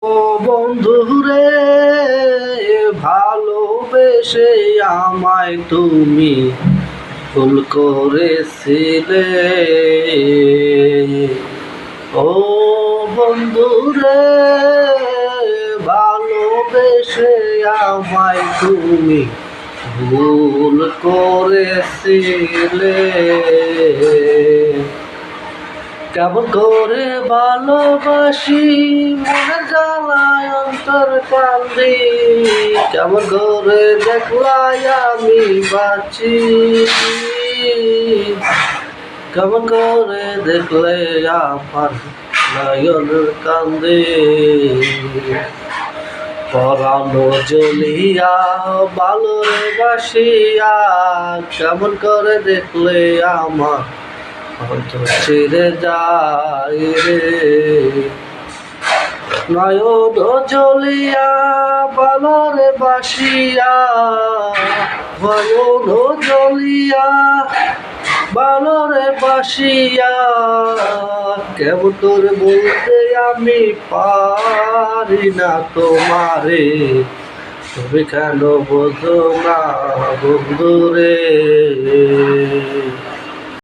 ও বন্ধুরে, ভালোবেসে আমায় তুমি ভুল করেছিলে। ও বন্ধুরে, ভালোবেসে আমায় তুমি ভুল করেছিলে। কেমন করে ভালোবাসি, মনে জ্বালায় অন্তর কান্দি। কেমন করে দেখলাই আমি বাঁচি, কেমন করে দেখলে আমার নয়ন কান্দে। পরানো জ্বলিয়া ভালোবাসিয়া, কেমন করে দেখলে আমার অন্তর ছেড়ে যায় রে। নয়ন জ্বলিয়া ভালোরে বাসিয়া, নয়ন জ্বলিয়া ভালোরে বাসিয়া, কেমন করে বলতে আমি পারি না তোমারে। তুমি কেন বোঝো না বন্ধুরে।